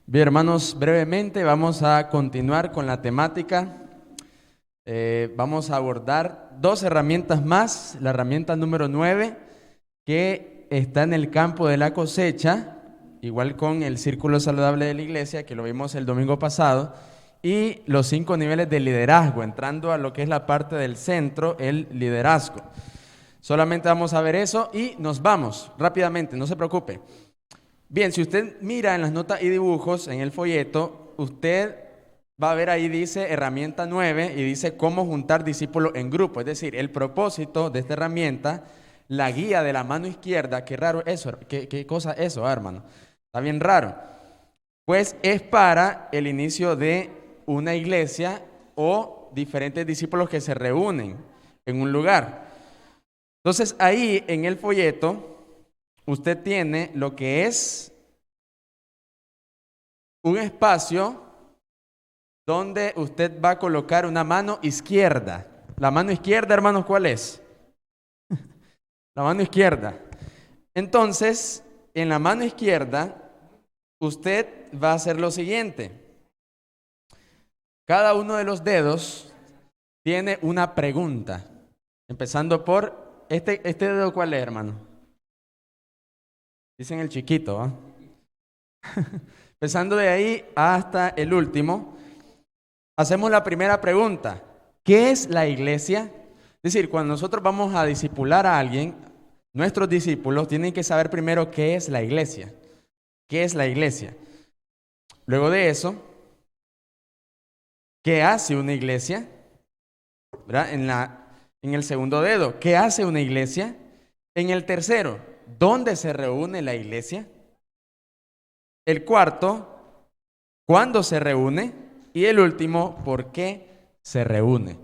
Bien, hermanos, brevemente vamos a continuar con la temática. Vamos a abordar dos herramientas más. La herramienta número 9, que está en el campo de la cosecha, igual con el círculo saludable de la iglesia, que lo vimos el domingo pasado, y los 5 niveles de liderazgo, entrando a lo que es la parte del centro, el liderazgo. Solamente vamos a ver eso y nos vamos rápidamente, no se preocupe. Bien, si usted mira en las notas y dibujos en el folleto, usted va a ver ahí dice herramienta 9 y dice cómo juntar discípulos en grupo. Es decir, el propósito de esta herramienta, la guía de la mano izquierda. Qué raro eso, qué cosa es eso, hermano. Está bien raro. Pues es para el inicio de una iglesia o diferentes discípulos que se reúnen en un lugar. Entonces ahí en el folleto usted tiene lo que es un espacio donde usted va a colocar una mano izquierda. La mano izquierda, hermanos, ¿cuál es? La mano izquierda. Entonces, en la mano izquierda, usted va a hacer lo siguiente. Cada uno de los dedos tiene una pregunta. Empezando por, ¿este dedo cuál es, hermano? Dicen el chiquito, ¿ah? Empezando de ahí hasta el último, hacemos la primera pregunta. ¿Qué es la iglesia? Es decir, cuando nosotros vamos a discipular a alguien, nuestros discípulos tienen que saber primero qué es la iglesia. ¿Qué es la iglesia? Luego de eso, ¿qué hace una iglesia? ¿Verdad? En el segundo dedo, ¿qué hace una iglesia? En el tercero, ¿dónde se reúne la iglesia? El cuarto, ¿cuándo se reúne? Y el último, ¿por qué se reúne?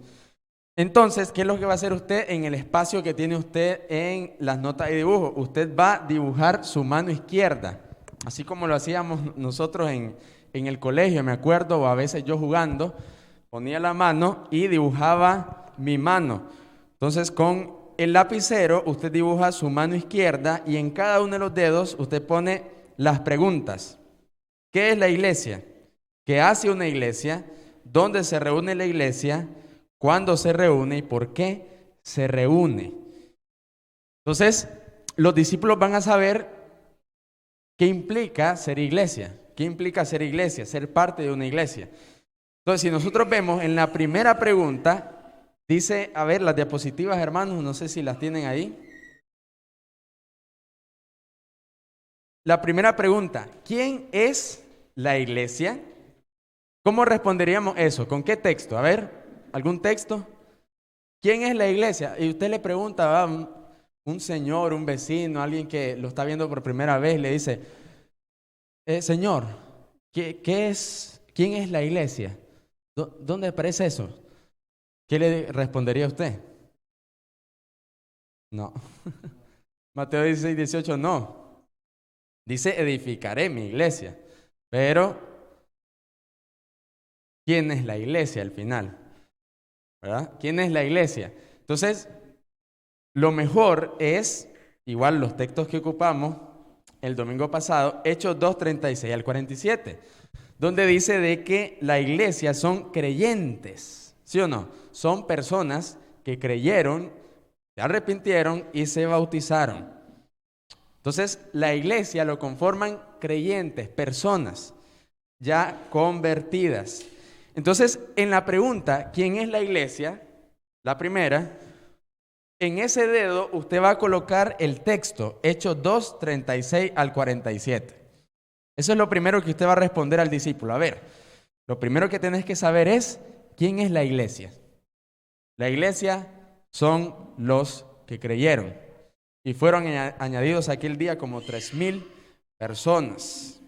Entonces, ¿qué es lo que va a hacer usted en el espacio que tiene usted en las notas y dibujos? Usted va a dibujar su mano izquierda, así como lo hacíamos nosotros en el colegio, me acuerdo, o a veces yo jugando, ponía la mano y dibujaba mi mano. Entonces, con el lapicero, usted dibuja su mano izquierda y en cada uno de los dedos usted pone las preguntas. ¿Qué es la iglesia? ¿Qué hace una iglesia? ¿Dónde se reúne la iglesia? ¿Cuándo se reúne y por qué se reúne? Entonces, los discípulos van a saber qué implica ser iglesia. ¿Qué implica ser iglesia? Ser parte de una iglesia. Entonces, si nosotros vemos en la primera pregunta, dice, a ver, las diapositivas, hermanos, no sé si las tienen ahí. La primera pregunta, ¿quién es la iglesia? ¿Cómo responderíamos eso? ¿Con qué texto? A ver, ¿algún texto? ¿Quién es la iglesia? Y usted le pregunta a un señor, un vecino, alguien que lo está viendo por primera vez, le dice, señor, ¿quién es la iglesia? ¿Dónde aparece eso? ¿Qué le respondería a usted? No. Mateo 16:18, no. Dice, edificaré mi iglesia. Pero, ¿quién es la iglesia al final? ¿Verdad? ¿Quién es la iglesia? Entonces, lo mejor es, igual los textos que ocupamos el domingo pasado, Hechos 2:36 al 47, donde dice de que la iglesia son creyentes, ¿sí o no? Son personas que creyeron, se arrepintieron y se bautizaron. Entonces, la iglesia lo conforman creyentes, personas ya convertidas. Entonces, en la pregunta, ¿quién es la iglesia? La primera, en ese dedo usted va a colocar el texto, Hechos 2:36 al 47. Eso es lo primero que usted va a responder al discípulo. A ver, lo primero que tenés que saber es, ¿quién es la iglesia? La iglesia son los que creyeron y fueron añadidos aquel día como 3,000 personas.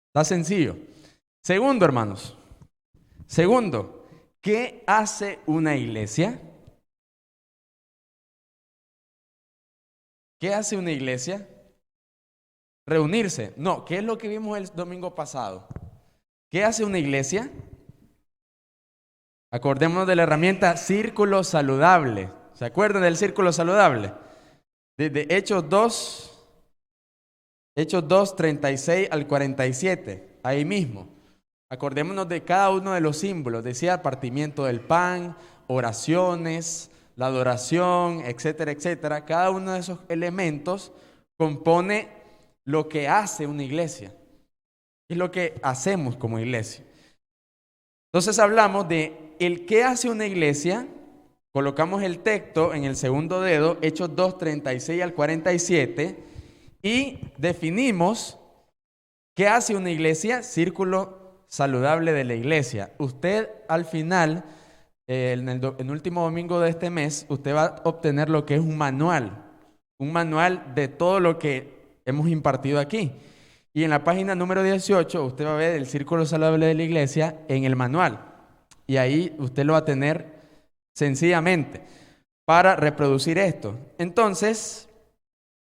Está sencillo. Segundo, hermanos. Segundo, ¿qué hace una iglesia? ¿Qué hace una iglesia? Reunirse. No, ¿qué es lo que vimos el domingo pasado? ¿Qué hace una iglesia? Acordémonos de la herramienta círculo saludable. ¿Se acuerdan del círculo saludable? Desde Hechos 2, Hechos 2, 36 al 47, ahí mismo. Acordémonos de cada uno de los símbolos. Decía partimiento del pan, oraciones, la adoración, etcétera, etcétera. Cada uno de esos elementos compone lo que hace una iglesia. Es lo que hacemos como iglesia. Entonces hablamos de el qué hace una iglesia. Colocamos el texto en el segundo dedo, Hechos 2, 36 al 47, y definimos qué hace una iglesia, círculo saludable de la iglesia. Usted al final, en el último domingo de este mes, usted va a obtener lo que es un manual de todo lo que hemos impartido aquí. Y en la página número 18, usted va a ver el círculo saludable de la iglesia en el manual. Y ahí usted lo va a tener sencillamente para reproducir esto. Entonces,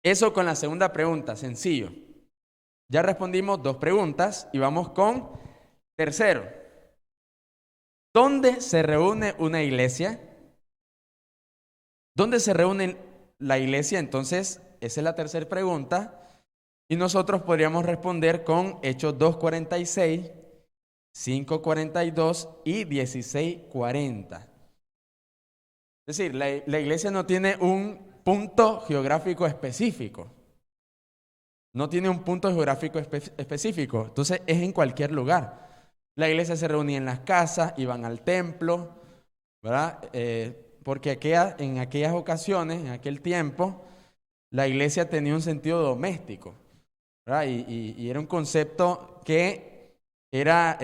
eso con la segunda pregunta, sencillo. Ya respondimos 2 preguntas y vamos con tercero. ¿Dónde se reúne una iglesia? ¿Dónde se reúne la iglesia? Entonces, esa es la tercera pregunta. Y nosotros podríamos responder con Hechos 2:46, 5:42 y 16:40. Es decir, la iglesia no tiene un punto geográfico específico. No tiene un punto geográfico específico. Entonces es en cualquier lugar. La iglesia se reunía en las casas, iban al templo, ¿verdad? Porque en aquellas ocasiones, en aquel tiempo, la iglesia tenía un sentido doméstico, ¿verdad? Y era un concepto que era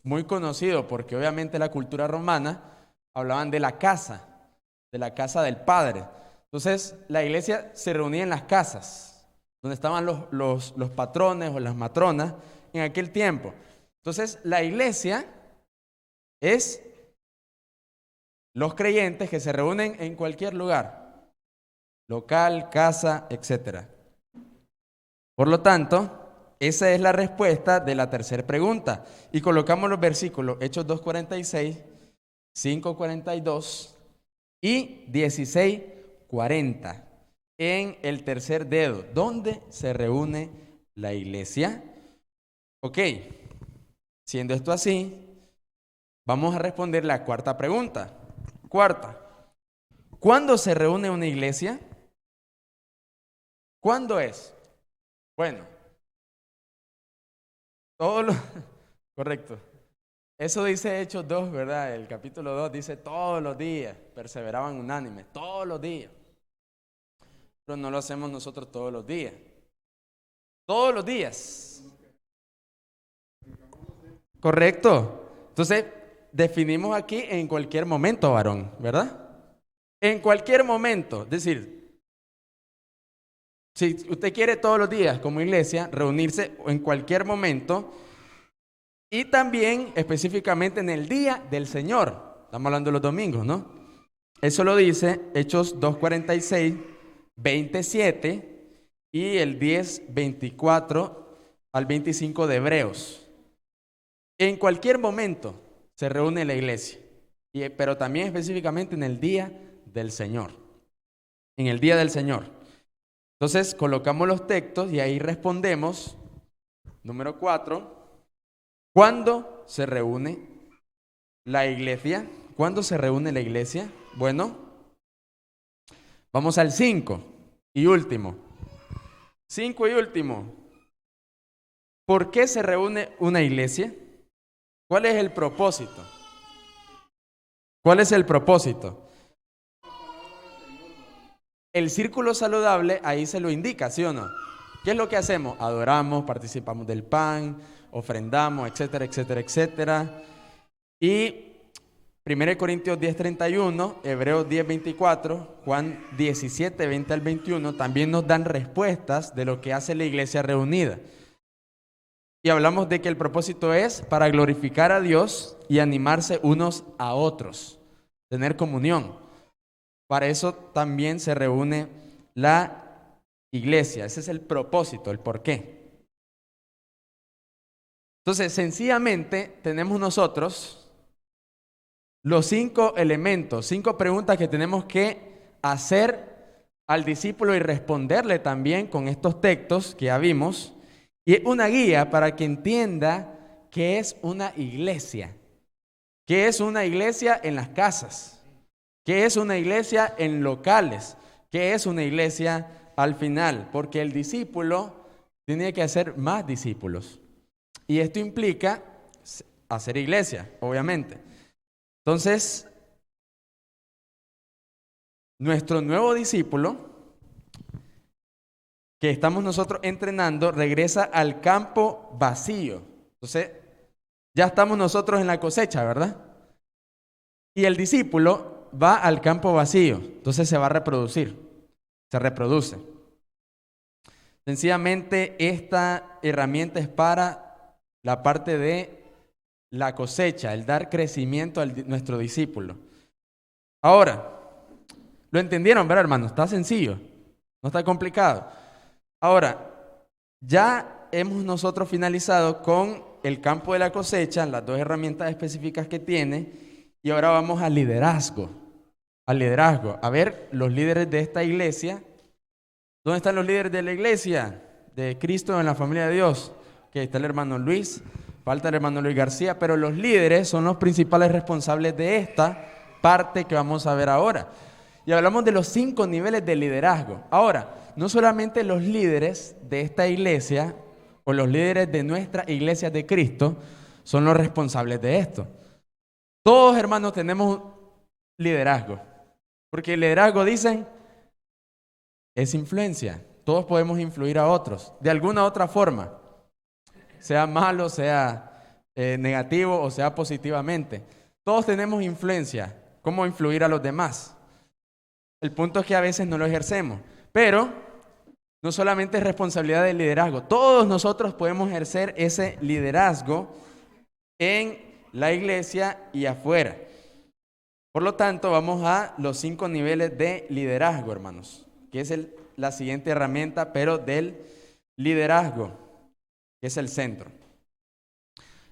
muy conocido porque obviamente la cultura romana hablaban de la casa del Padre. Entonces, la iglesia se reunía en las casas, donde estaban los patrones o las matronas en aquel tiempo. Entonces, la iglesia es los creyentes que se reúnen en cualquier lugar, local, casa, etc. Por lo tanto, esa es la respuesta de la tercera pregunta. Y colocamos los versículos Hechos 2:46, 5:42 y 16:40 en el tercer dedo. ¿Dónde se reúne la iglesia? Ok, siendo esto así, vamos a responder la cuarta pregunta. Cuarta, ¿cuándo se reúne una iglesia? ¿Cuándo es? Bueno, correcto. Eso dice Hechos 2, ¿verdad? El capítulo 2 dice todos los días, perseveraban unánimes, todos los días. Pero no lo hacemos nosotros todos los días. Todos los días. Correcto. Entonces, definimos aquí en cualquier momento, varón, ¿verdad? En cualquier momento. Es decir, si usted quiere todos los días como iglesia reunirse en cualquier momento y también específicamente en el día del Señor. Estamos hablando de los domingos, ¿no? Eso lo dice Hechos 2:46, 27 y el 10, 24 al 25 de Hebreos. En cualquier momento se reúne la iglesia, pero también específicamente en el día del Señor. En el día del Señor. Entonces colocamos los textos y ahí respondemos. Número 4. ¿Cuándo se reúne la iglesia? ¿Cuándo se reúne la iglesia? Bueno, vamos al 5 y último. 5 y último. ¿Por qué se reúne una iglesia? ¿Cuál es el propósito? ¿Cuál es el propósito? El círculo saludable ahí se lo indica, ¿sí o no? ¿Qué es lo que hacemos? Adoramos, participamos del pan, ofrendamos, etcétera, etcétera, etcétera. Y 1 Corintios 10:31, Hebreos 10:24, Juan 17:20 al 21 también nos dan respuestas de lo que hace la iglesia reunida. Y hablamos de que el propósito es para glorificar a Dios y animarse unos a otros, tener comunión. Para eso también se reúne la iglesia. Ese es el propósito, el porqué. Entonces, sencillamente tenemos nosotros los 5 elementos, 5 preguntas que tenemos que hacer al discípulo y responderle también con estos textos que ya vimos. Y es una guía para que entienda qué es una iglesia. ¿Qué es una iglesia en las casas? ¿Qué es una iglesia en locales? ¿Qué es una iglesia al final? Porque el discípulo tiene que hacer más discípulos. Y esto implica hacer iglesia, obviamente. Entonces, nuestro nuevo discípulo, que estamos nosotros entrenando, regresa al campo vacío. Entonces, ya estamos nosotros en la cosecha, ¿verdad? Y el discípulo va al campo vacío, entonces se va a reproducir, se reproduce. Sencillamente, esta herramienta es para la parte de la cosecha, el dar crecimiento a nuestro discípulo. Ahora, ¿lo entendieron, verdad, hermanos? Está sencillo, no está complicado. Ahora, ya hemos nosotros finalizado con el campo de la cosecha, las dos herramientas específicas que tiene, y ahora vamos al liderazgo. Al liderazgo. A ver, los líderes de esta iglesia. ¿Dónde están los líderes de la iglesia? De Cristo en la familia de Dios. Que está el hermano Luis, falta el hermano Luis García, pero los líderes son los principales responsables de esta parte que vamos a ver ahora. Y hablamos de los 5 niveles de liderazgo. Ahora, no solamente los líderes de esta iglesia o los líderes de nuestra iglesia de Cristo son los responsables de esto. Todos, hermanos, tenemos liderazgo. Porque el liderazgo, dicen, es influencia. Todos podemos influir a otros de alguna u otra forma. Sea malo, sea negativo o sea positivamente. Todos tenemos influencia. ¿Cómo influir a los demás? El punto es que a veces no lo ejercemos. Pero no solamente es responsabilidad del liderazgo. Todos nosotros podemos ejercer ese liderazgo en la iglesia y afuera. Por lo tanto, vamos a los 5 niveles de liderazgo, hermanos, que es la siguiente herramienta, pero del liderazgo, que es el centro.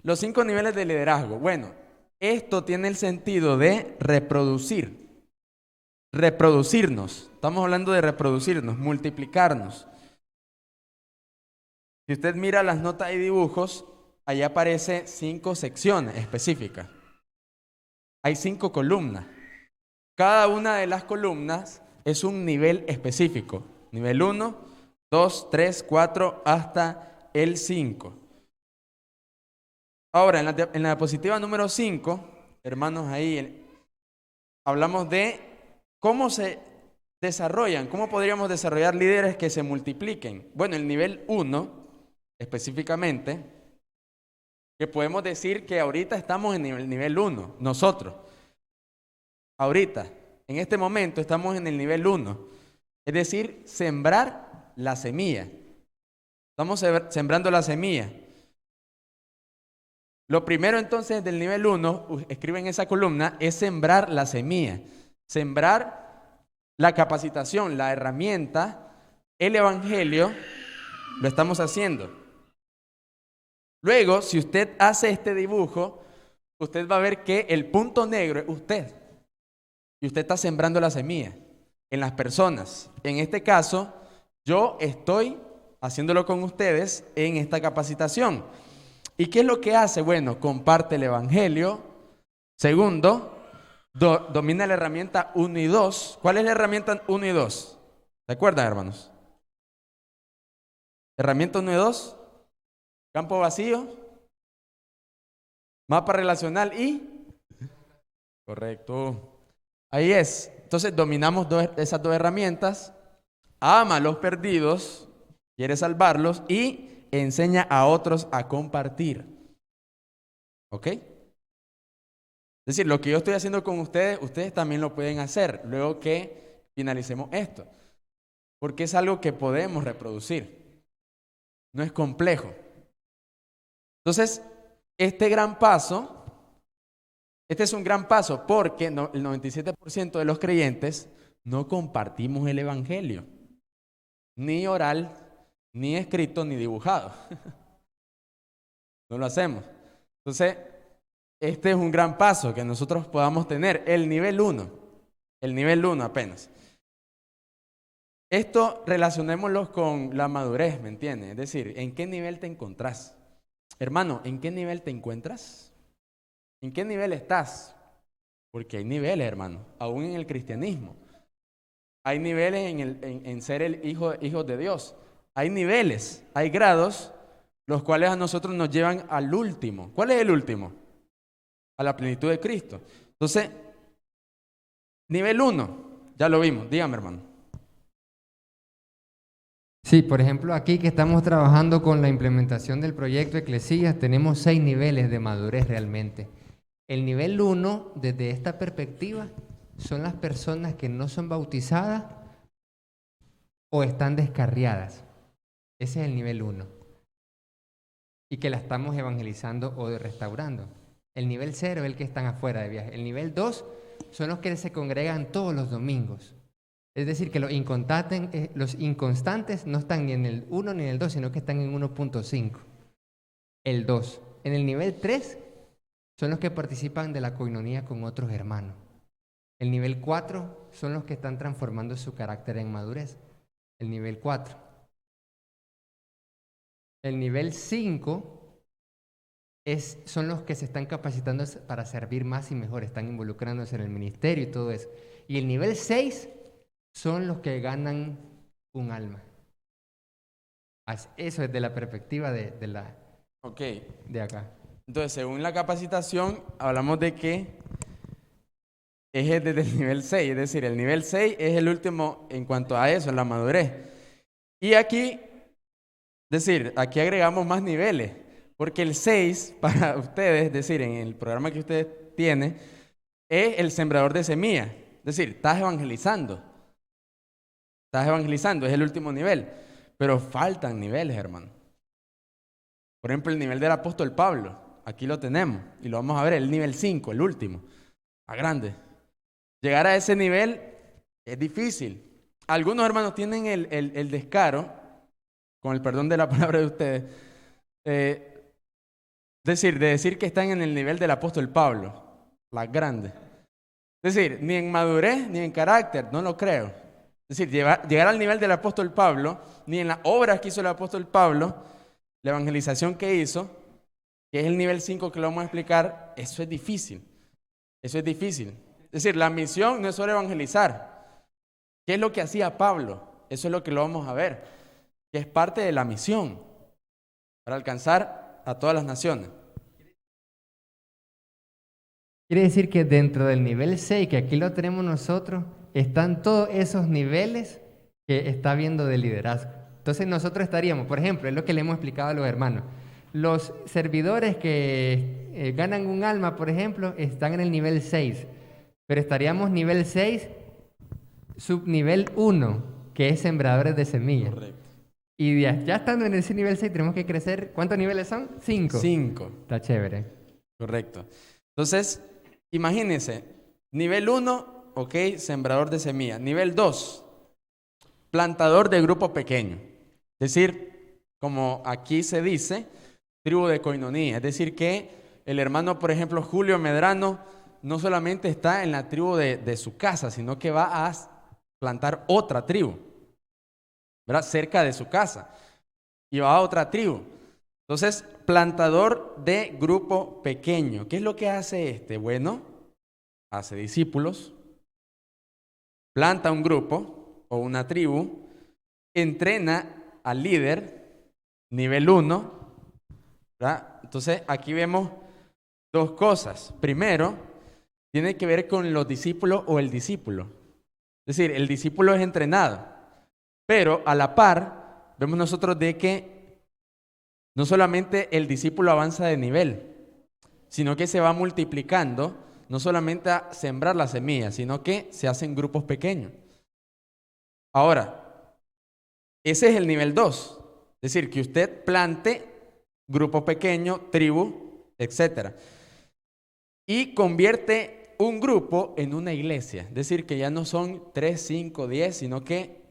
Los 5 niveles de liderazgo. Bueno, esto tiene el sentido de reproducirnos. Estamos hablando de reproducirnos, multiplicarnos. Si usted mira las notas y dibujos, allá aparece 5 secciones específicas. Hay 5 columnas. Cada una de las columnas es un nivel específico. Nivel 1, 2, 3, 4, hasta el 5. Ahora, en la diapositiva número 5, hermanos, ahí hablamos de cómo se desarrollan, cómo podríamos desarrollar líderes que se multipliquen. Bueno, el nivel 1, específicamente, que podemos decir que ahorita estamos en el nivel 1, nosotros. Ahorita, en este momento, estamos en el nivel 1. Es decir, sembrar la semilla. Estamos sembrando la semilla. Lo primero entonces del nivel 1, escriben esa columna, es sembrar la semilla. Sembrar la capacitación, la herramienta, el evangelio, lo estamos haciendo. Luego, si usted hace este dibujo, usted va a ver que el punto negro es usted. Y usted está sembrando la semilla en las personas. En este caso, yo estoy haciéndolo con ustedes en esta capacitación. ¿Y qué es lo que hace? Bueno, comparte el evangelio. Segundo, domina la herramienta 1 y 2. ¿Cuál es la herramienta 1 y 2? ¿Se acuerdan, hermanos? Herramienta 1 y 2. Campo vacío. Mapa relacional y... Correcto. Ahí es. Entonces dominamos esas 2 herramientas. Ama a los perdidos, quiere salvarlos y enseña a otros a compartir. ¿Ok? Es decir, lo que yo estoy haciendo con ustedes, ustedes también lo pueden hacer luego que finalicemos esto. Porque es algo que podemos reproducir. No es complejo. Entonces, este es un gran paso porque el 97% de los creyentes no compartimos el evangelio. Ni oral, ni escrito, ni dibujado. No lo hacemos. Entonces, este es un gran paso que nosotros podamos tener. El nivel 1 apenas. esto relacionémoslo con la madurez, ¿me entiendes? Es decir, ¿en qué nivel te encontrás? Hermano, ¿en qué nivel te encuentras? ¿En qué nivel estás? Porque hay niveles, hermano, aún en el cristianismo. Hay niveles en ser el hijo de Dios. Hay niveles, hay grados, los cuales a nosotros nos llevan al último. ¿Cuál es el último? A la plenitud de Cristo. Entonces, nivel 1, ya lo vimos. Dígame, hermano. Sí, por ejemplo, aquí que estamos trabajando con la implementación del proyecto Eclesías, tenemos 6 niveles de madurez realmente. El nivel 1, desde esta perspectiva, son las personas que no son bautizadas o están descarriadas. Ese es el nivel 1. Y que la estamos evangelizando o restaurando. El nivel 0 es el que están afuera de viaje. El nivel 2 son los que se congregan todos los domingos. Es decir, que los inconstantes no están ni en el 1 ni en el 2, sino que están en 1.5. El 2. En el nivel 3 son los que participan de la coinonía con otros hermanos. El nivel 4 son los que están transformando su carácter en madurez. El nivel 4. El nivel 5 son los que se están capacitando para servir más y mejor, están involucrándose en el ministerio y todo eso. Y el nivel 6 son los que ganan un alma. Eso es de la perspectiva de acá. Entonces, según la capacitación, hablamos de que es desde el nivel 6, es decir, el nivel 6 es el último en cuanto a eso, en la madurez. Y aquí, aquí agregamos más niveles, porque el 6 para ustedes, es decir, en el programa que ustedes tienen, es el sembrador de semillas. Es decir, estás evangelizando, es el último nivel, pero faltan niveles, hermano. Por ejemplo, el nivel del apóstol Pablo, aquí lo tenemos, y lo vamos a ver, el nivel 5, el último, a grande. Llegar a ese nivel es difícil. Algunos hermanos tienen el descaro, con el perdón de la palabra de ustedes, de decir que están en el nivel del apóstol Pablo, las grandes. Es decir, ni en madurez ni en carácter, no lo creo. Es decir, llegar al nivel del apóstol Pablo, ni en las obras que hizo el apóstol Pablo, la evangelización que hizo, que es el nivel 5 que lo vamos a explicar, eso es difícil. Eso es difícil. Es decir, la misión no es solo evangelizar. ¿Qué es lo que hacía Pablo? Eso es lo que lo vamos a ver, que es parte de la misión para alcanzar a todas las naciones. Quiere decir que dentro del nivel 6, que aquí lo tenemos nosotros, están todos esos niveles que está viendo de liderazgo. Entonces nosotros estaríamos, por ejemplo, es lo que le hemos explicado a los hermanos, los servidores que ganan un alma, por ejemplo, están en el nivel 6, pero estaríamos nivel 6, subnivel 1, que es sembradores de semillas. Correcto. Y ya estando en ese nivel 6 tenemos que crecer, ¿cuántos niveles son? 5. 5. Está chévere. Correcto. Entonces, imagínense, nivel 1, ok, sembrador de semillas. Nivel 2, plantador de grupo pequeño. Es decir, como aquí se dice, tribu de coinonía. Es decir, que el hermano, por ejemplo, Julio Medrano, no solamente está en la tribu de su casa, sino que va a plantar otra tribu, ¿verdad? Cerca de su casa. Y va a otra tribu. Entonces, plantador de grupo pequeño. ¿Qué es lo que hace este? Bueno, hace discípulos, planta un grupo o una tribu, entrena al líder, nivel 1, ¿verdad? Entonces, aquí vemos dos cosas. Primero, tiene que ver con los discípulos o el discípulo. Es decir, el discípulo es entrenado, pero a la par, vemos nosotros de que no solamente el discípulo avanza de nivel, sino que se va multiplicando, no solamente a sembrar la semilla, sino que se hacen grupos pequeños. Ahora, ese es el nivel 2, es decir, que usted plante grupo pequeño, tribu, etc. Y convierte un grupo en una iglesia, es decir, que ya no son 3, 5, 10, sino que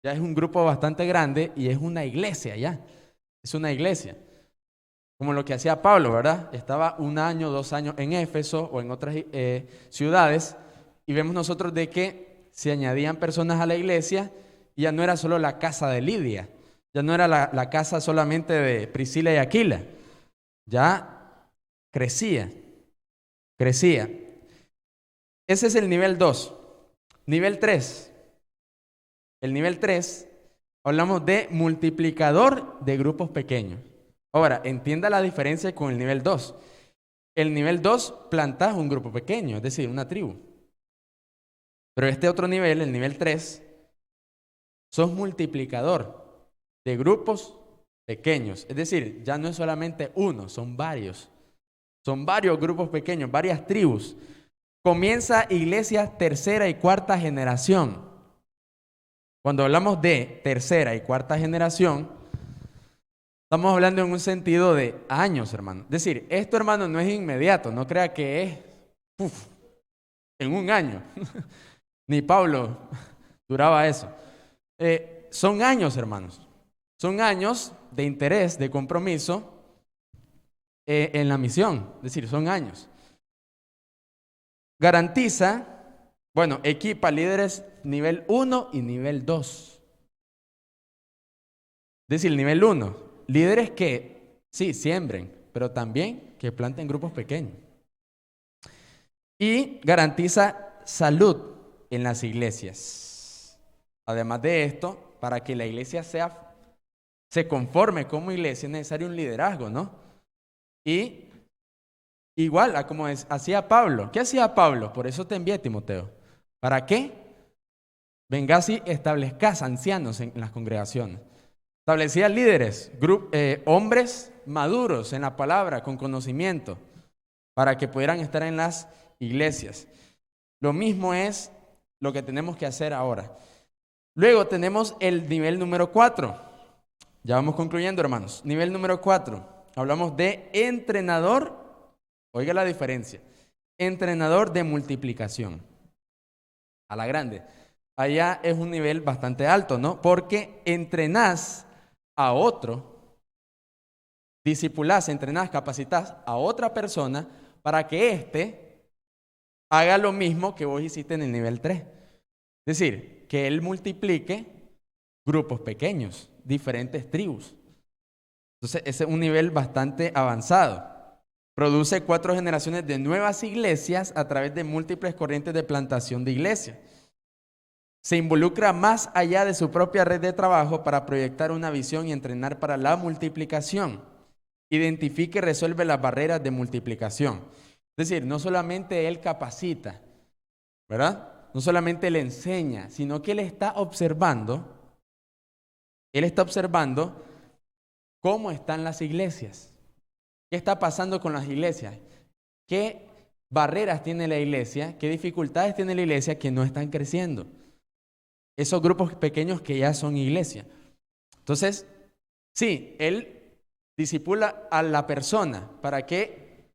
ya es un grupo bastante grande y es una iglesia ya. Es una iglesia, como lo que hacía Pablo, ¿verdad? Estaba 1 año, 2 años en Éfeso o en otras ciudades y vemos nosotros de que se añadían personas a la iglesia y ya no era solo la casa de Lidia, ya no era la casa solamente de Priscila y Aquila, ya crecía. Ese es el nivel 2. Nivel 3. El nivel 3, hablamos de multiplicador de grupos pequeños. Ahora, entienda la diferencia con el nivel 2. El nivel 2 plantas un grupo pequeño, es decir, una tribu. Pero este otro nivel, el nivel 3, sos multiplicador de grupos pequeños. Es decir, ya no es solamente uno, son varios. Son varios grupos pequeños, varias tribus. Comienza iglesia tercera y cuarta generación. Cuando hablamos de tercera y cuarta generación, estamos hablando en un sentido de años, hermano. Es decir, esto, hermano, no es inmediato. No crea que es en un año. Ni Pablo duraba eso. Son años, hermanos. Son años de interés, de compromiso en la misión. Es decir, son años. Garantiza, bueno, equipa líderes nivel 1 y nivel 2. Es decir, nivel 1, líderes que sí siembren, pero también que planten grupos pequeños. Y garantiza salud en las iglesias. Además de esto, para que la iglesia se conforme como iglesia, es necesario un liderazgo, ¿no? Y igual a como hacía Pablo. ¿Qué hacía Pablo? Por eso te envié, Timoteo. ¿Para qué? Vengas y establezcas ancianos en las congregaciones. Establecía líderes, hombres maduros en la palabra, con conocimiento, para que pudieran estar en las iglesias. Lo mismo es lo que tenemos que hacer ahora. Luego tenemos el nivel número 4. Ya vamos concluyendo, hermanos. Nivel número 4. Hablamos de entrenador. Oiga la diferencia. Entrenador de multiplicación. A la grande. Allá es un nivel bastante alto, ¿no? Porque entrenás a otro, discipulás, entrenás, capacitás a otra persona para que éste haga lo mismo que vos hiciste en el nivel 3. Es decir, que él multiplique grupos pequeños, diferentes tribus. Entonces, ese es un nivel bastante avanzado. Produce 4 generaciones de nuevas iglesias a través de múltiples corrientes de plantación de iglesias. Se involucra más allá de su propia red de trabajo para proyectar una visión y entrenar para la multiplicación. Identifica y resuelve las barreras de multiplicación. Es decir, no solamente él capacita, ¿verdad? No solamente le enseña, sino que él está observando cómo están las iglesias. ¿Qué está pasando con las iglesias? ¿Qué barreras tiene la iglesia? ¿Qué dificultades tiene la iglesia que no están creciendo? Esos grupos pequeños que ya son iglesia. Entonces, sí, él discipula a la persona para que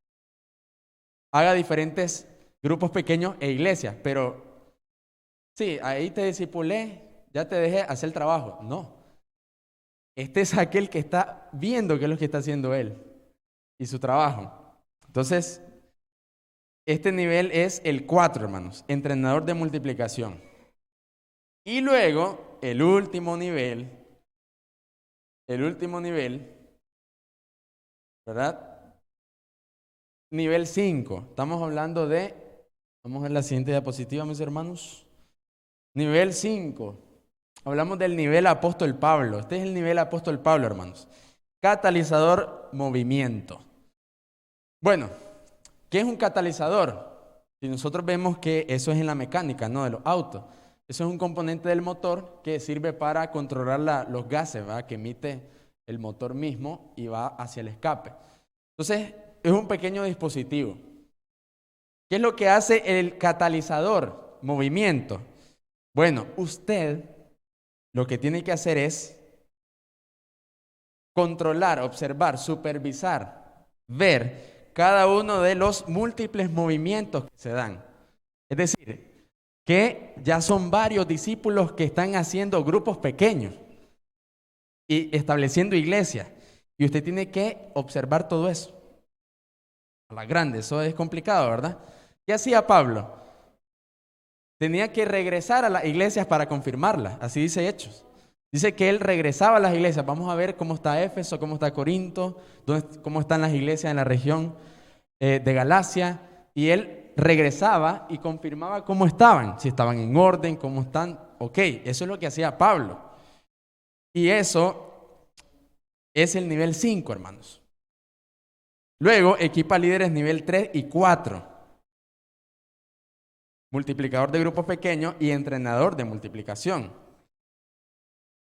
haga diferentes grupos pequeños e iglesias, pero sí, ahí te discipulé, ya te dejé hacer el trabajo. No. Este es aquel que está viendo qué es lo que está haciendo él y su trabajo. Entonces, este nivel es el 4, hermanos, entrenador de multiplicación. Y luego, el último nivel, ¿verdad? Nivel 5. Estamos hablando de, vamos a ver la siguiente diapositiva, mis hermanos. Nivel 5. Hablamos del nivel apóstol Pablo. Este es el nivel apóstol Pablo, hermanos. Catalizador movimiento. Bueno, ¿qué es un catalizador? Si nosotros vemos que eso es en la mecánica, ¿no? De los autos. Eso es un componente del motor que sirve para controlar los gases, ¿verdad? Que emite el motor mismo y va hacia el escape. Entonces, es un pequeño dispositivo. ¿Qué es lo que hace el catalizador? Movimiento. Bueno, usted lo que tiene que hacer es controlar, observar, supervisar, ver cada uno de los múltiples movimientos que se dan. Es decir, que ya son varios discípulos que están haciendo grupos pequeños y estableciendo iglesias. Y usted tiene que observar todo eso. A la grande, eso es complicado, ¿verdad? ¿Qué hacía Pablo? tenía que regresar a las iglesias para confirmarlas. Así dice Hechos. Dice que él regresaba a las iglesias. Vamos a ver cómo está Éfeso, cómo está Corinto, cómo están las iglesias en la región de Galacia. Y él regresaba y confirmaba cómo estaban, si estaban en orden, cómo están. Ok, eso es lo que hacía Pablo. Y eso es el nivel 5, hermanos. Luego equipa líderes nivel 3 y 4. Multiplicador de grupos pequeños y entrenador de multiplicación.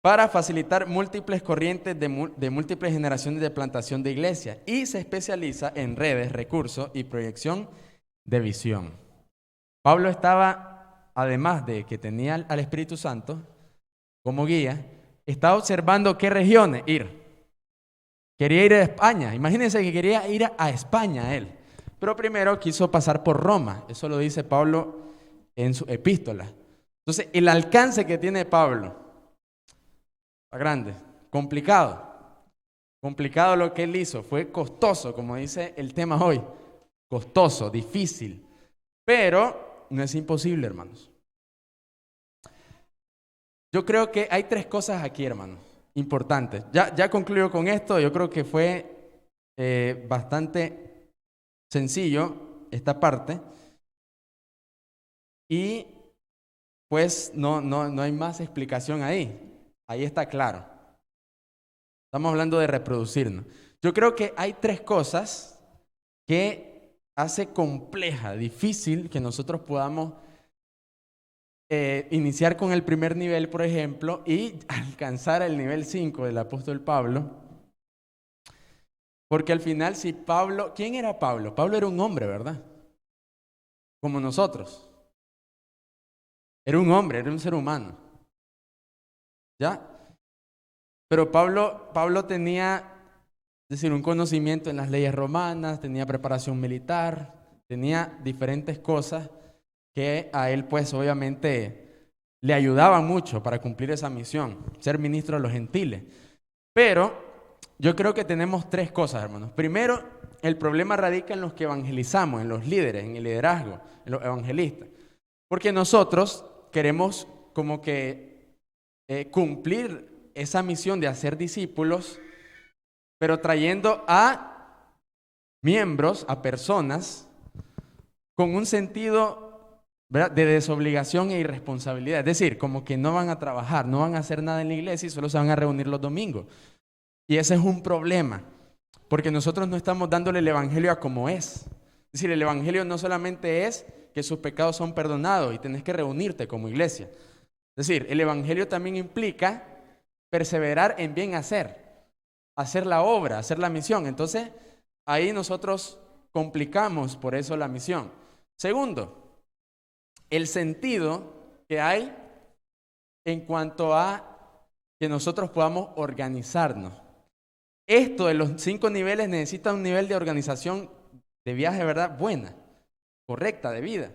Para facilitar múltiples corrientes de múltiples generaciones de plantación de iglesia. Y se especializa en redes, recursos y proyección de visión. Pablo estaba, además de que tenía al Espíritu Santo como guía, estaba observando qué regiones ir. Quería ir a España. Imagínense que quería ir a España él. Pero primero quiso pasar por Roma. Eso lo dice Pablo en su epístola. Entonces, el alcance que tiene Pablo, está grande, complicado. Complicado lo que él hizo. Fue costoso, como dice el tema hoy. Costoso, difícil. Pero no es imposible, hermanos. Yo creo que hay 3 cosas aquí, hermanos, importantes. Ya concluyo con esto. Yo creo que fue bastante sencillo esta parte. Y pues no hay más explicación ahí. Ahí está claro. Estamos hablando de reproducirnos. Yo creo que hay 3 cosas que hace compleja, difícil que nosotros podamos iniciar con el primer nivel, por ejemplo, y alcanzar el nivel 5 del apóstol Pablo. Porque al final, si Pablo, ¿quién era Pablo? Pablo era un hombre, ¿verdad? Como nosotros. Era un hombre, era un ser humano. ¿Ya? Pero Pablo tenía, es decir, un conocimiento en las leyes romanas, tenía preparación militar, tenía diferentes cosas que a él pues obviamente le ayudaban mucho para cumplir esa misión, ser ministro de los gentiles. Pero yo creo que tenemos 3 cosas, hermanos. Primero, el problema radica en los que evangelizamos, en los líderes, en el liderazgo, en los evangelistas. Porque nosotros queremos como que cumplir esa misión de hacer discípulos, pero trayendo a miembros, a personas, con un sentido, ¿verdad?, de desobligación e irresponsabilidad. Es decir, como que no van a trabajar, no van a hacer nada en la iglesia y solo se van a reunir los domingos. Y ese es un problema, porque nosotros no estamos dándole el evangelio a como es. Es decir, el evangelio no solamente es que sus pecados son perdonados y tenés que reunirte como iglesia. Es decir, el evangelio también implica perseverar en bien hacer la obra, hacer la misión. Entonces, ahí nosotros complicamos por eso la misión. Segundo, el sentido que hay en cuanto a que nosotros podamos organizarnos. Esto de los 5 niveles necesita un nivel de organización de viaje, ¿verdad?, buena, correcta, de vida.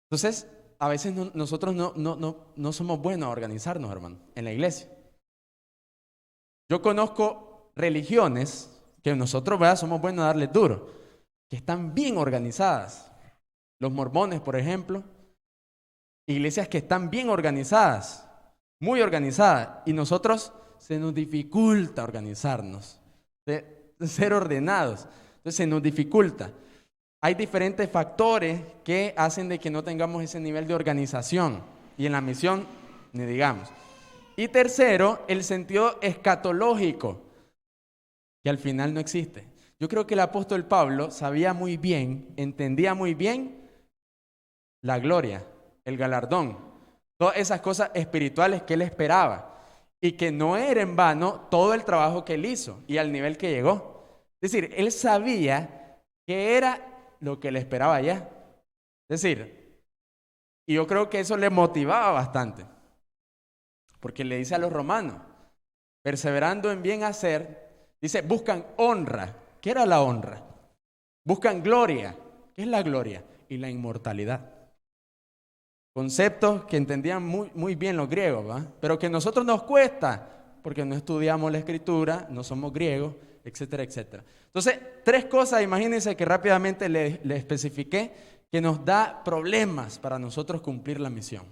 Entonces, a veces nosotros no somos buenos a organizarnos, hermano, en la iglesia. Yo conozco religiones que nosotros, ¿verdad?, somos buenos a darles duro, que están bien organizadas. Los mormones, por ejemplo, iglesias que están bien organizadas, muy organizadas, y nosotros se nos dificulta organizarnos, ser ordenados. Entonces se nos dificulta. Hay diferentes factores que hacen de que no tengamos ese nivel de organización, y en la misión, ni digamos. Y tercero, el sentido escatológico, que al final no existe. Yo creo que el apóstol Pablo sabía muy bien, entendía muy bien la gloria, el galardón, todas esas cosas espirituales que él esperaba, y que no era en vano todo el trabajo que él hizo y al nivel que llegó. Es decir, él sabía que era lo que le esperaba allá. Es decir, y yo creo que eso le motivaba bastante, porque le dice a los romanos, perseverando en bien hacer, dice, buscan honra. ¿Qué era la honra? Buscan gloria. ¿Qué es la gloria? Y la inmortalidad. Conceptos que entendían muy bien los griegos, ¿va? Pero que a nosotros nos cuesta, porque no estudiamos la escritura, no somos griegos, etcétera, etcétera. Entonces, 3 cosas, imagínense que rápidamente le especifiqué, que nos da problemas para nosotros cumplir la misión?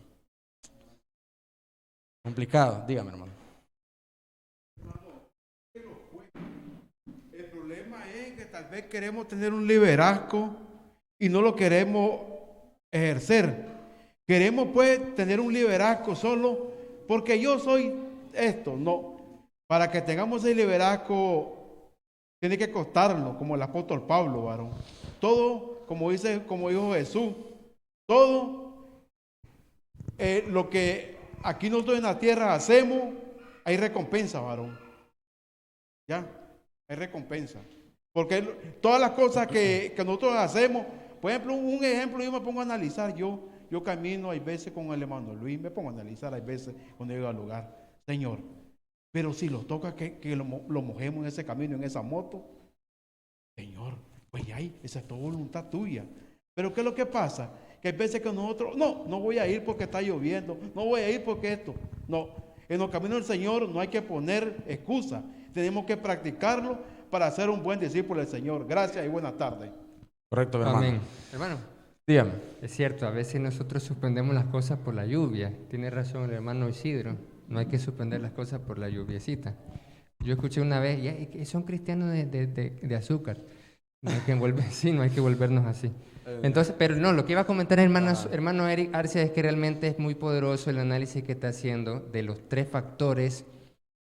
Complicado, dígame, hermano. El problema es que tal vez queremos tener un liderazgo y no lo queremos ejercer. Queremos pues tener un liderazgo solo porque yo soy esto. No, para que tengamos el liderazgo tiene que costarlo, como el apóstol Pablo, varón. Todo, como dijo Jesús, todo lo que aquí nosotros en la tierra hacemos, hay recompensa, varón. Ya, hay recompensa. Porque todas las cosas que nosotros hacemos, por ejemplo, un ejemplo, yo me pongo a analizar, yo camino, hay veces con el hermano Luis, me pongo a analizar, hay veces cuando llego al lugar, Señor, pero si nos toca que lo mojemos en ese camino, en esa moto, Señor, pues ahí, esa es toda voluntad tuya. Pero ¿qué es lo que pasa? Que hay veces que nosotros, no voy a ir porque está lloviendo, no voy a ir porque esto, no. En los caminos del Señor no hay que poner excusa, tenemos que practicarlo para ser un buen discípulo del Señor. Gracias y buenas tardes. Correcto, hermano. Amén. Hermano, Dígame. es cierto, a veces nosotros suspendemos las cosas por la lluvia. Tiene razón el hermano Isidro, no hay que suspender las cosas por la lluviecita. Yo escuché una vez, ya, son cristianos de azúcar. No hay que sí, no hay que volvernos así. Entonces, pero no, lo que iba a comentar el hermano Eric Arcia es que realmente es muy poderoso el análisis que está haciendo de los 3 factores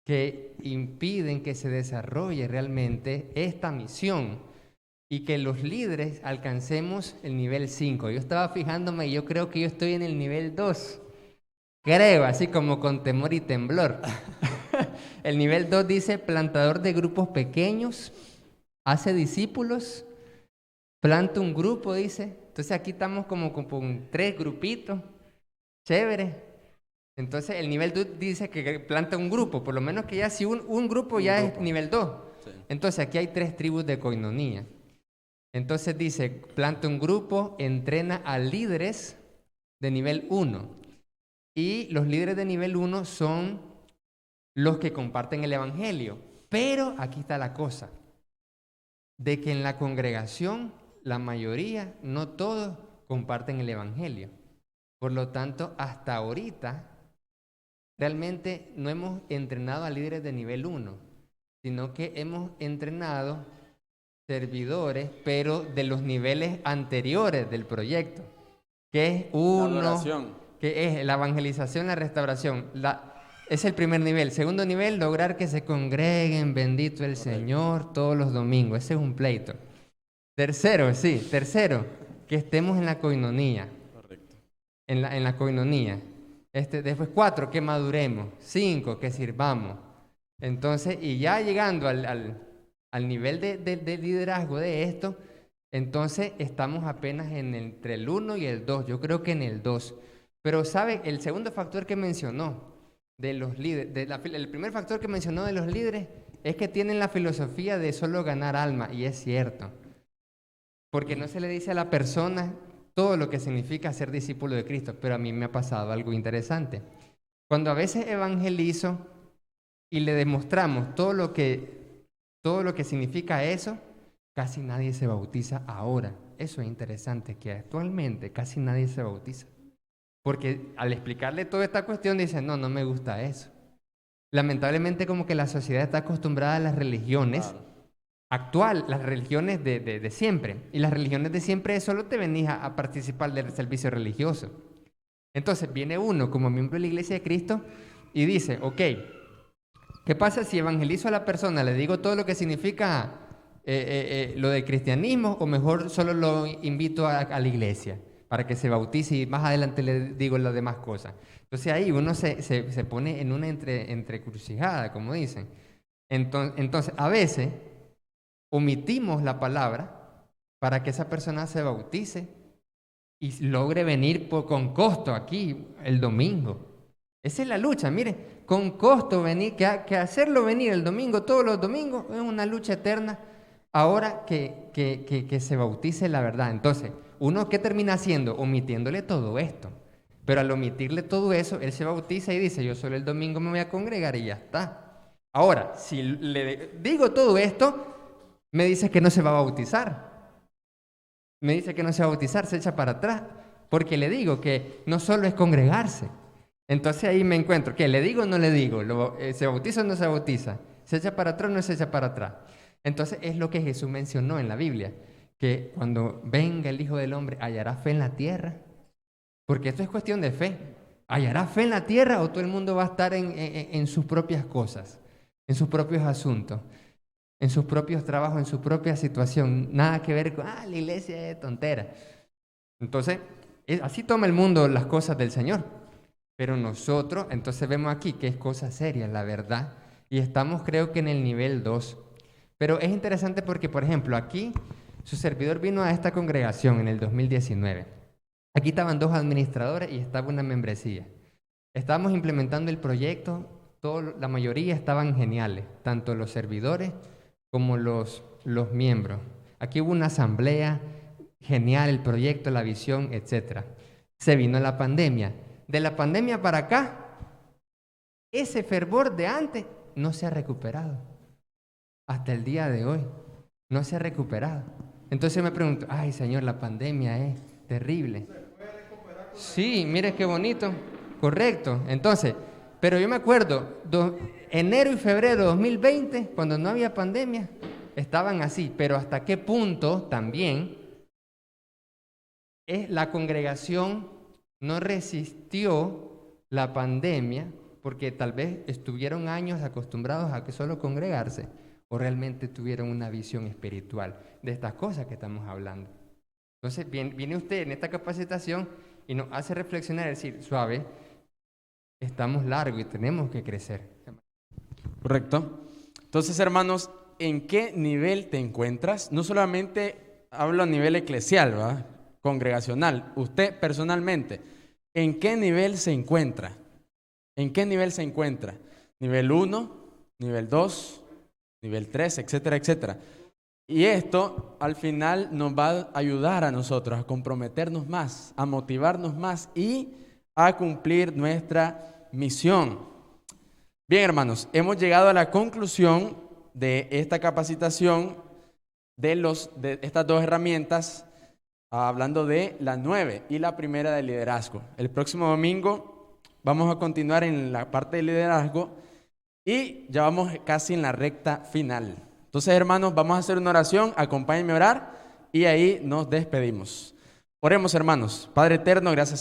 que impiden que se desarrolle realmente esta misión y que los líderes alcancemos el nivel 5. Yo estaba fijándome y yo creo que yo estoy en el nivel 2. Creo, así como con temor y temblor. El nivel 2 dice plantador de grupos pequeños, hace discípulos, planta un grupo, dice. Entonces aquí estamos como con 3 grupitos, chévere. Entonces el nivel 2 dice que planta un grupo, por lo menos que ya si un grupo ya es nivel 2. Sí. Entonces aquí hay 3 tribus de coinonía. Entonces dice, planta un grupo, entrena a líderes de nivel 1. Y los líderes de nivel 1 son los que comparten el evangelio. Pero aquí está la cosa, de que en la congregación la mayoría, no todos, comparten el evangelio. Por lo tanto, hasta ahorita, realmente no hemos entrenado a líderes de nivel 1, sino que hemos entrenado servidores, pero de los niveles anteriores del proyecto, que es que es la evangelización, la restauración. Es el primer nivel. Segundo nivel, lograr que se congreguen, bendito el Señor, todos los domingos. Ese es un pleito. Tercero, que estemos en la coinonía. Correcto. En la coinonía. Después 4, que maduremos. 5, que sirvamos. Entonces, y ya llegando al nivel de liderazgo de esto, entonces estamos apenas entre el 1 y el 2. Yo creo que en el 2. Pero, ¿sabe? El segundo factor que mencionó de los líderes, el primer factor que mencionó de los líderes es que tienen la filosofía de solo ganar alma, y es cierto. Porque no se le dice a la persona todo lo que significa ser discípulo de Cristo, pero a mí me ha pasado algo interesante. Cuando a veces evangelizo y le demostramos todo lo que significa eso, casi nadie se bautiza ahora. Eso es interesante, que actualmente casi nadie se bautiza. Porque al explicarle toda esta cuestión dicen, no me gusta eso. Lamentablemente como que la sociedad está acostumbrada a las religiones las religiones de siempre. Y las religiones de siempre solo te venís a participar del servicio religioso. Entonces viene uno como miembro de la Iglesia de Cristo y dice, ok, ¿qué pasa si evangelizo a la persona? ¿Le digo todo lo que significa lo del cristianismo o mejor solo lo invito a la iglesia para que se bautice y más adelante le digo las demás cosas? Entonces ahí uno se pone en una entrecrucijada, como dicen. Entonces a veces omitimos la palabra para que esa persona se bautice y logre venir con costo aquí el domingo. Esa es la lucha, mire, con costo venir, que hacerlo venir el domingo, todos los domingos, es una lucha eterna. Ahora que se bautice la verdad. Entonces, ¿uno qué termina haciendo? Omitiéndole todo esto. Pero al omitirle todo eso, él se bautiza y dice, yo solo el domingo me voy a congregar y ya está. Ahora, si le digo todo esto, me dice que no se va a bautizar. me dice que no se va a bautizar, se echa para atrás, porque le digo que no solo es congregarse. Entonces ahí me encuentro, ¿qué? ¿Le digo o no le digo? ¿Se bautiza o no se bautiza? ¿Se echa para atrás o no se echa para atrás? Entonces es lo que Jesús mencionó en la Biblia, que cuando venga el Hijo del Hombre, ¿hallará fe en la tierra? Porque esto es cuestión de fe. ¿Hallará fe en la tierra o todo el mundo va a estar en sus propias cosas, en sus propios asuntos, en sus propios trabajos, en su propia situación? Nada que ver con, la iglesia es tontera. Entonces, así toma el mundo las cosas del Señor. Pero nosotros, entonces vemos aquí que es cosa seria, la verdad. Y estamos, creo que en el nivel 2. Pero es interesante porque, por ejemplo, aquí su servidor vino a esta congregación en el 2019. Aquí estaban 2 administradores y estaba una membresía. Estábamos implementando el proyecto, la mayoría estaban geniales, tanto los servidores como los miembros. Aquí hubo una asamblea genial, el proyecto, la visión, etc. Se vino la pandemia. De la pandemia para acá, ese fervor de antes no se ha recuperado. Hasta el día de hoy no se ha recuperado. Entonces me pregunto, ay Señor, la pandemia es terrible. Sí, mire qué bonito. Correcto. Entonces, pero yo me acuerdo, enero y febrero de 2020, cuando no había pandemia, estaban así. Pero hasta qué punto también la congregación no resistió la pandemia porque tal vez estuvieron años acostumbrados a que solo congregarse o realmente tuvieron una visión espiritual de estas cosas que estamos hablando. Entonces viene usted en esta capacitación y nos hace reflexionar y decir, suave, estamos largos y tenemos que crecer. Correcto. Entonces, hermanos, ¿en qué nivel te encuentras? No solamente hablo a nivel eclesial, ¿verdad? Congregacional. Usted personalmente, ¿en qué nivel se encuentra? ¿En qué nivel se encuentra? Nivel 1, nivel 2, nivel 3, etcétera, etcétera. Y esto al final nos va a ayudar a nosotros a comprometernos más, a motivarnos más y a cumplir nuestra misión. Bien, hermanos, hemos llegado a la conclusión de esta capacitación de estas 2 herramientas, hablando de la 9 y la primera de liderazgo. El próximo domingo vamos a continuar en la parte de liderazgo y ya vamos casi en la recta final. Entonces, hermanos, vamos a hacer una oración, acompáñenme a orar y ahí nos despedimos. Oremos, hermanos. Padre eterno, gracias.